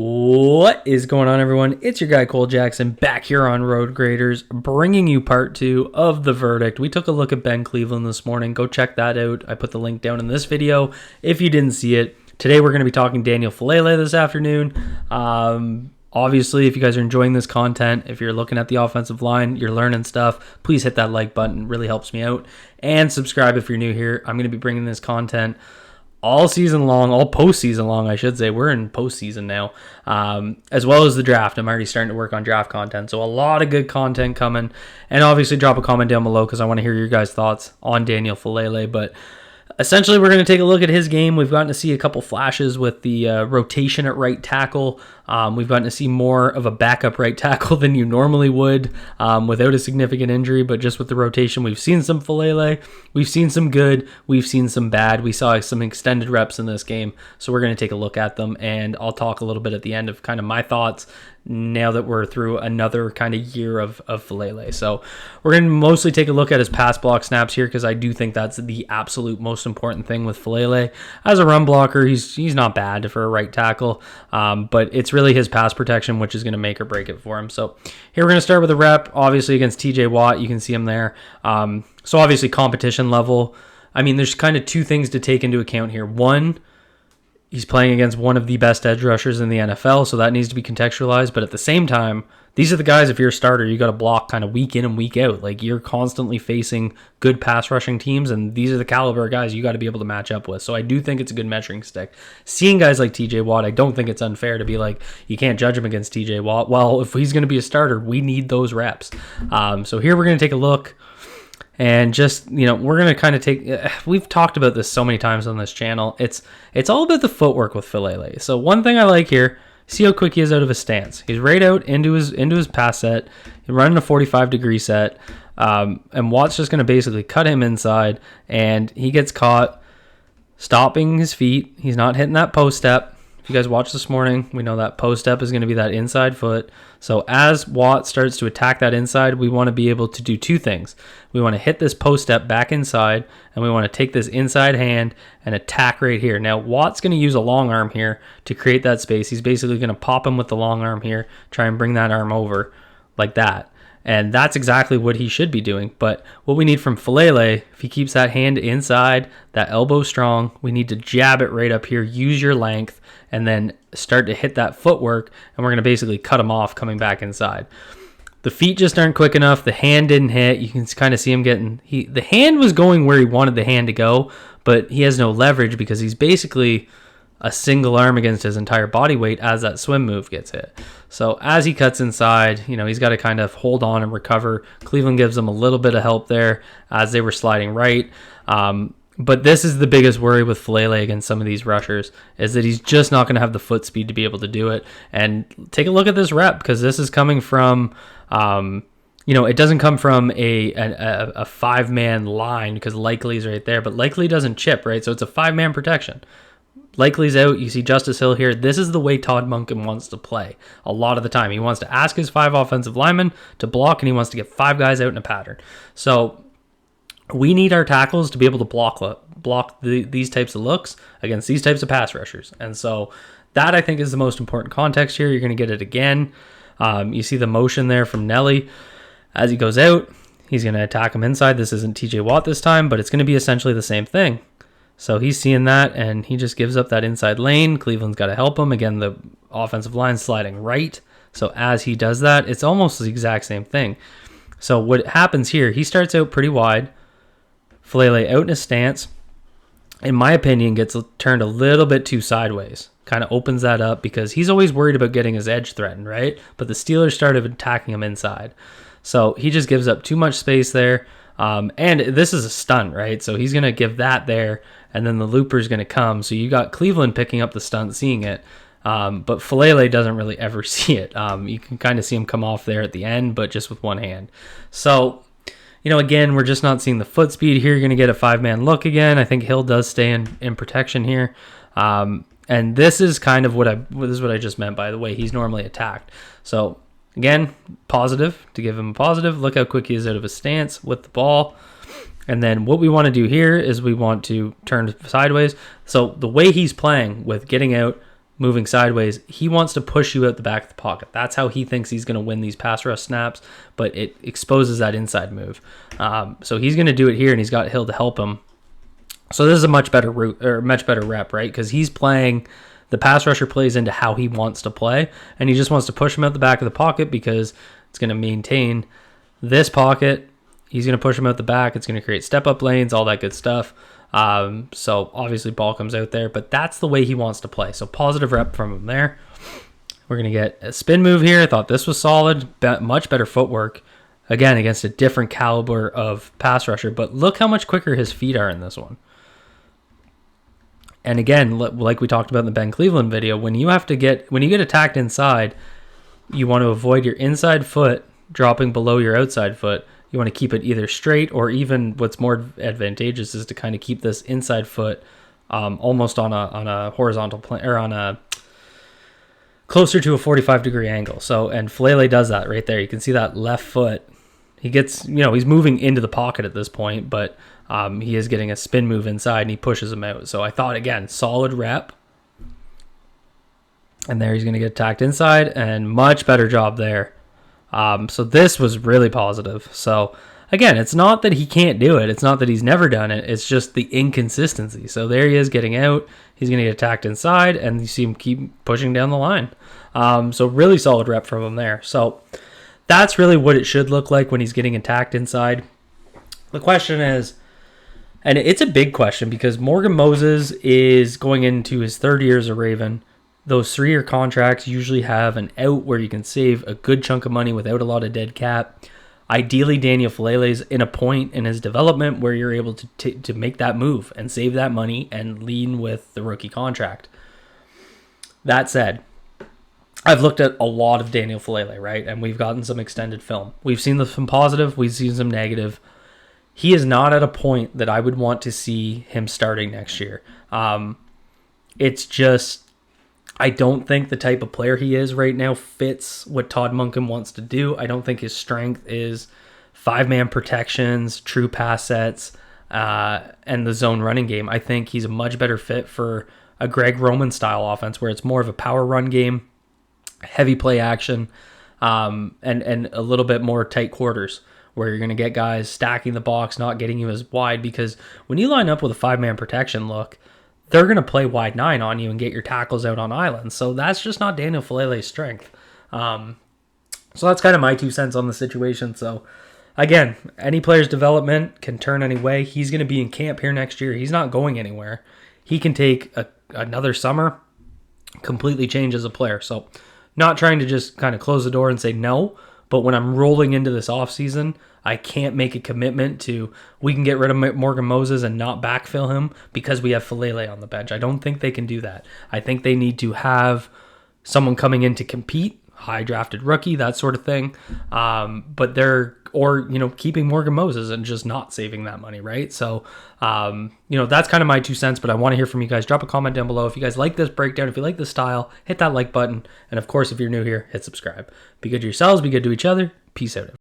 What is going on, everyone? It's your guy Cole Jackson back here on Road Graders, bringing you part 2 of The Verdict. We took a look at Ben Cleveland this morning. Go check that out. I put the link down in this video if you didn't see it. Today we're going to be talking Daniel FAALELE this afternoon. Obviously, if you guys are enjoying this content, if you're looking at the offensive line, you're learning stuff, please hit that like button. It really helps me out. And subscribe if you're new here. I'm going to be bringing this content all season long, all postseason long, I should say. We're in postseason now, as well as the draft. I'm already starting to work on draft content, so a lot of good content coming. And obviously, drop a comment down below because I want to hear your guys' thoughts on Daniel FAALELE. But essentially, we're going to take a look at his game. We've gotten to see a couple flashes with the rotation at right tackle. We've gotten to see more of a backup right tackle than you normally would without a significant injury, but just with the rotation, we've seen some FAALELE. We've seen some good. We've seen some bad. We saw some extended reps in this game, so we're going to take a look at them, and I'll talk a little bit at the end of kind of my thoughts now that we're through another kind of year of FAALELE. So we're going to mostly take a look at his pass block snaps here because I do think that's the absolute most important thing with FAALELE. As a run blocker, he's not bad for a right tackle, but it's really his pass protection which is going to make or break it for him. So here we're going to start with a rep, obviously against TJ Watt. You can see him there. So obviously competition level. I mean, there's kind of two things to take into account here. One, he's playing against one of the best edge rushers in the NFL, so that needs to be contextualized. But at the same time, these are the guys, if you're a starter, you got to block kind of week in and week out. Like, you're constantly facing good pass rushing teams, and these are the caliber of guys you got to be able to match up with. So I do think it's a good measuring stick. Seeing guys like TJ Watt, I don't think it's unfair to be like, you can't judge him against TJ Watt. Well, if he's going to be a starter, we need those reps. So here we're going to take a look. And just, we're going to kind of take, we've talked about this so many times on this channel. It's all about the footwork with FAALELE. So one thing I like here, see how quick he is out of his stance. He's right out into his pass set. He's running a 45-degree set. And Watt's just going to basically cut him inside. And he gets caught stopping his feet. He's not hitting that post step. If you guys watched this morning, we know that post step is going to be that inside foot. So as Watt starts to attack that inside, we want to be able to do two things. We want to hit this post step back inside, and we want to take this inside hand and attack right here. Now, Watt's going to use a long arm here to create that space. He's basically going to pop him with the long arm here, try and bring that arm over like that. And that's exactly what he should be doing. But what we need from FAALELE, if he keeps that hand inside, that elbow strong, we need to jab it right up here, use your length, and then start to hit that footwork, and we're going to basically cut him off coming back inside. The feet just aren't quick enough. The hand didn't hit. You can kind of see him getting... the hand was going where he wanted the hand to go, but he has no leverage because he's basically a single arm against his entire body weight as that swim move gets hit. So as he cuts inside, he's got to kind of hold on and recover. Cleveland gives him a little bit of help there as they were sliding right. But this is the biggest worry with FAALELE against some of these rushers, is that he's just not going to have the foot speed to be able to do it. And take a look at this rep, because this is coming from... it doesn't come from a five-man line because Likely's right there, but Likely doesn't chip, right? So it's a five-man protection. Likely's out. You see Justice Hill here. This is the way Todd Monken wants to play a lot of the time. He wants to ask his 5 offensive linemen to block, and he wants to get 5 guys out in a pattern. So we need our tackles to be able to block these types of looks against these types of pass rushers. And so that, I think, is the most important context here. You're going to get it again. You see the motion there from Nelly. As he goes out, he's going to attack him inside. This isn't TJ Watt this time, but it's going to be essentially the same thing. So he's seeing that, and he just gives up that inside lane. Cleveland's got to help him. Again, the offensive line sliding right. So as he does that, it's almost the exact same thing. So what happens here, he starts out pretty wide. FAALELE out in his stance, in my opinion, gets turned a little bit too sideways. Kind of opens that up because he's always worried about getting his edge threatened, right? But the Steelers started attacking him inside. So he just gives up too much space there. And this is a stunt, right? So he's going to give that there, and then the looper's going to come. So you got Cleveland picking up the stunt, seeing it. But FAALELE doesn't really ever see it. You can kind of see him come off there at the end, but just with one hand. So, again, we're just not seeing the foot speed here. You're going to get a 5-man look again. I think Hill does stay in protection here. And this is kind of what I just meant by the way he's normally attacked. So again, positive, to give him a positive. Look how quick he is out of his stance with the ball. And then what we want to do here is we want to turn sideways. So the way he's playing with getting out, moving sideways. He wants to push you out the back of the pocket. That's how he thinks he's going to win these pass rush snaps, but it exposes that inside move. So he's going to do it here, and he's got Hill to help him. So this is a much better route, or much better rep, right? Because he's playing, the pass rusher plays into how he wants to play, and he just wants to push him out the back of the pocket because it's going to maintain this pocket. He's going to push him out the back. It's going to create step-up lanes, all that good stuff. So obviously ball comes out there, but that's the way he wants to play. So positive rep from him there. We're going to get a spin move here. I thought this was solid, much better footwork. Again, against a different caliber of pass rusher, but look how much quicker his feet are in this one. And again, like we talked about in the Ben Cleveland video, when you get attacked inside, you want to avoid your inside foot dropping below your outside foot. You want to keep it either straight, or even what's more advantageous is to kind of keep this inside foot almost on a horizontal plane, or on a closer to a 45-degree angle. So, and FAALELE does that right there. You can see that left foot. He gets, he's moving into the pocket at this point, but he is getting a spin move inside, and he pushes him out. So I thought, again, solid rep. And there he's going to get attacked inside, and much better job there. So this was really positive. So again, it's not that he can't do it. It's not that he's never done it. It's just the inconsistency. So there he is getting out. He's going to get attacked inside, and you see him keep pushing down the line. So really solid rep from him there. So that's really what it should look like when he's getting attacked inside. The question is, and it's a big question because Morgan Moses is going into his third year as a Raven. Those 3-year contracts usually have an out where you can save a good chunk of money without a lot of dead cap. Ideally, Daniel FAALELE's in a point in his development where you're able to make that move and save that money and lean with the rookie contract. That said, I've looked at a lot of Daniel FAALELE, right? And we've gotten some extended film. We've seen some positive. We've seen some negative. He is not at a point that I would want to see him starting next year. It's just, I don't think the type of player he is right now fits what Todd Monken wants to do. I don't think his strength is 5-man protections, true pass sets, and the zone running game. I think he's a much better fit for a Greg Roman style offense where it's more of a power run game, heavy play action, and a little bit more tight quarters where you're going to get guys stacking the box, not getting you as wide, because when you line up with a 5-man protection look, they're going to play wide 9 on you and get your tackles out on islands. So that's just not Daniel FAALELE's strength. So that's kind of my 2 cents on the situation. So again, any player's development can turn any way. He's going to be in camp here next year. He's not going anywhere. He can take another summer, completely change as a player. So not trying to just kind of close the door and say no, but when I'm rolling into this offseason, I can't make a commitment to we can get rid of Morgan Moses and not backfill him because we have FAALELE on the bench. I don't think they can do that. I think they need to have someone coming in to compete, high drafted rookie, that sort of thing. But keeping Morgan Moses and just not saving that money, right? So, that's kind of my 2 cents, but I want to hear from you guys. Drop a comment down below. If you guys like this breakdown, if you like this style, hit that like button. And of course, if you're new here, hit subscribe. Be good to yourselves, be good to each other. Peace out.